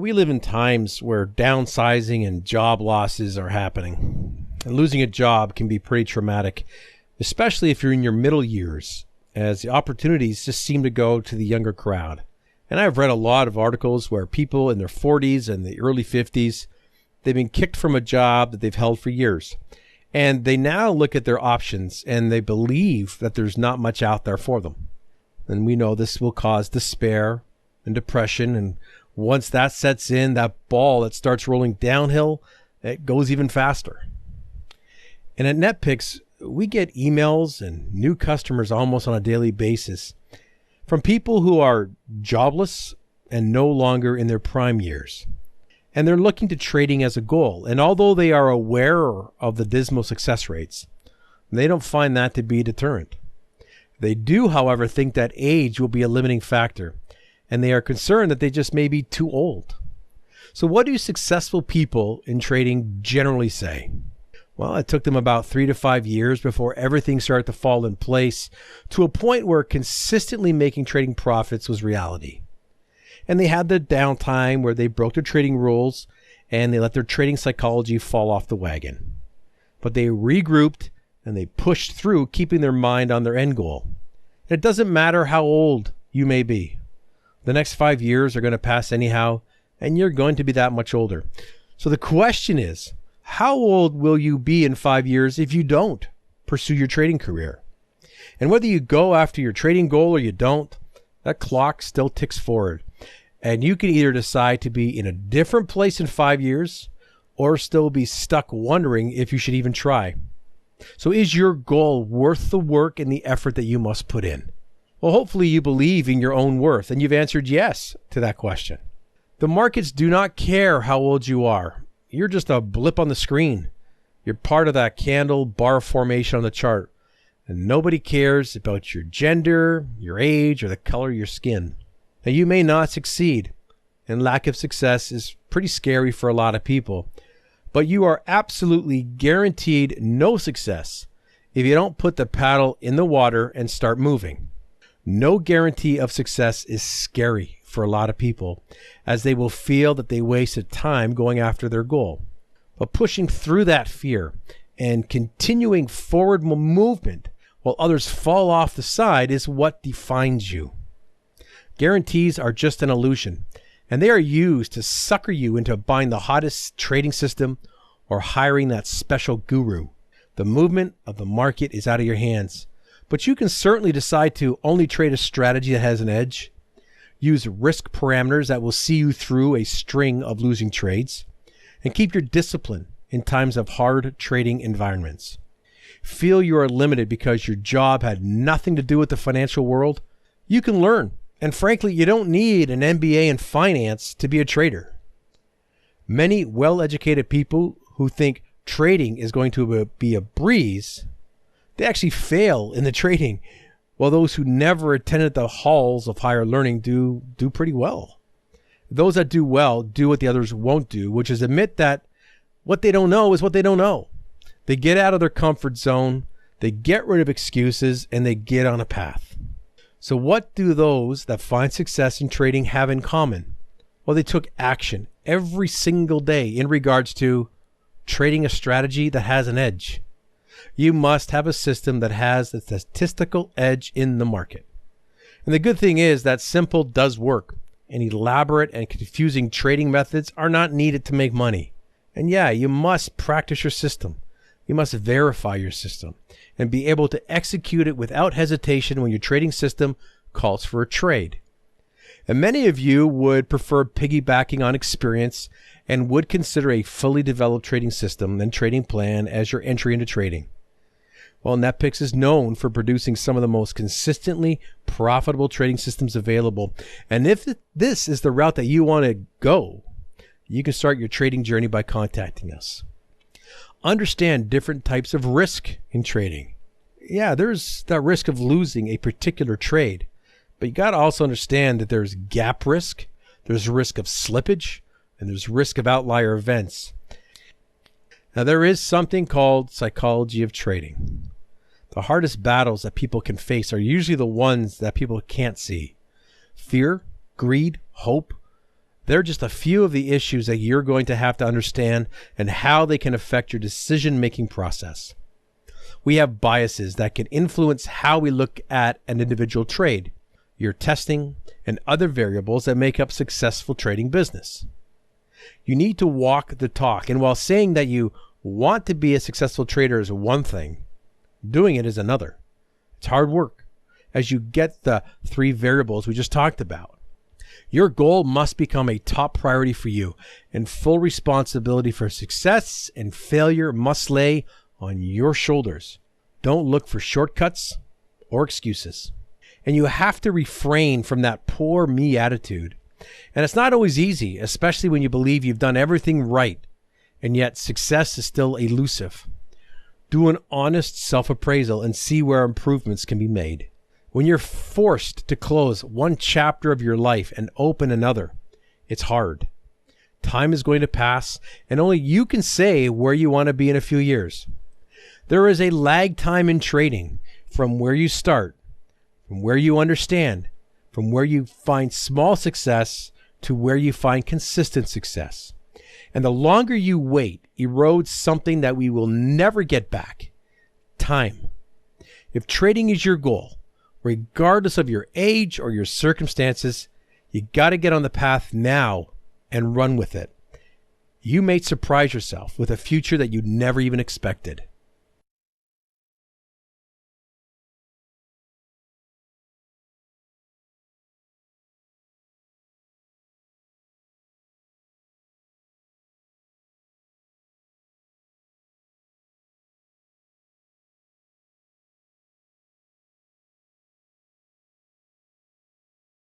We live in times where downsizing and job losses are happening. And losing a job can be pretty traumatic, especially if you're in your middle years, as the opportunities just seem to go to the younger crowd. And I've read a lot of articles where people in their 40s and the early 50s, they've been kicked from a job that they've held for years. And they now look at their options and they believe that there's not much out there for them. And we know this will cause despair and depression. And once that sets in, that ball that starts rolling downhill, it goes even faster. And at Netpicks, we get emails and new customers almost on a daily basis from people who are jobless and no longer in their prime years. And they're looking to trading as a goal. And although they are aware of the dismal success rates, they don't find that to be a deterrent. They do, however, think that age will be a limiting factor, and they are concerned that they just may be too old. So what do successful people in trading generally say? Well, it took them about 3 to 5 years before everything started to fall in place to a point where consistently making trading profits was reality. And they had the downtime where they broke their trading rules and they let their trading psychology fall off the wagon. But they regrouped and they pushed through, keeping their mind on their end goal. And it doesn't matter how old you may be. The next 5 years are going to pass anyhow, and you're going to be that much older. So the question is, how old will you be in 5 years if you don't pursue your trading career? And whether you go after your trading goal or you don't, that clock still ticks forward. And you can either decide to be in a different place in 5 years or still be stuck wondering if you should even try. So is your goal worth the work and the effort that you must put in? Well, hopefully you believe in your own worth and you've answered yes to that question. The markets do not care how old you are. You're just a blip on the screen. You're part of that candle bar formation on the chart. And nobody cares about your gender, your age, or the color of your skin. Now, you may not succeed, and lack of success is pretty scary for a lot of people. But you are absolutely guaranteed no success if you don't put the paddle in the water and start moving. No guarantee of success is scary for a lot of people, as they will feel that they wasted time going after their goal. But pushing through that fear and continuing forward movement while others fall off the side is what defines you. Guarantees are just an illusion, and they are used to sucker you into buying the hottest trading system or hiring that special guru. The movement of the market is out of your hands, but you can certainly decide to only trade a strategy that has an edge, use risk parameters that will see you through a string of losing trades, and keep your discipline in times of hard trading environments. Feel you are limited because your job had nothing to do with the financial world? You can learn. And frankly, you don't need an MBA in finance to be a trader. Many well-educated people who think trading is going to be a breeze, they actually fail in the trading, while those who never attended the halls of higher learning do pretty well. Those that do well do what the others won't do, which is admit that what they don't know is what they don't know. They get out of their comfort zone, they get rid of excuses, and they get on a path. So what do those that find success in trading have in common? Well, they took action every single day in regards to trading a strategy that has an edge. You must have a system that has a statistical edge in the market. And the good thing is that simple does work, and elaborate and confusing trading methods are not needed to make money. And yeah, you must practice your system. You must verify your system and be able to execute it without hesitation when your trading system calls for a trade. And many of you would prefer piggybacking on experience and would consider a fully developed trading system and trading plan as your entry into trading. Well, Netpicks is known for producing some of the most consistently profitable trading systems available. And if this is the route that you want to go, you can start your trading journey by contacting us. Understand different types of risk in trading. Yeah, there's that risk of losing a particular trade, but you got to also understand that there's gap risk, there's risk of slippage, and there's risk of outlier events. Now, there is something called psychology of trading. The hardest battles that people can face are usually the ones that people can't see. Fear, greed, hope, They're just a few of the issues that you're going to have to understand and how they can affect your decision-making process. We have biases that can influence how we look at an individual trade, your testing, and other variables that make up successful trading business. You need to walk the talk, and while saying that you want to be a successful trader is one thing, doing it is another. It's hard work, as you get the 3 variables we just talked about. Your goal must become a top priority for you, and full responsibility for success and failure must lay on your shoulders. Don't look for shortcuts or excuses. And you have to refrain from that poor me attitude. And it's not always easy, especially when you believe you've done everything right, and yet success is still elusive. Do an honest self-appraisal and see where improvements can be made. When you're forced to close one chapter of your life and open another, it's hard. Time is going to pass, and only you can say where you want to be in a few years. There is a lag time in trading from where you start, from where you understand, from where you find small success to where you find consistent success. And the longer you wait erodes something that we will never get back: time. If trading is your goal, regardless of your age or your circumstances, you got to get on the path now and run with it. You may surprise yourself with a future that you never even expected.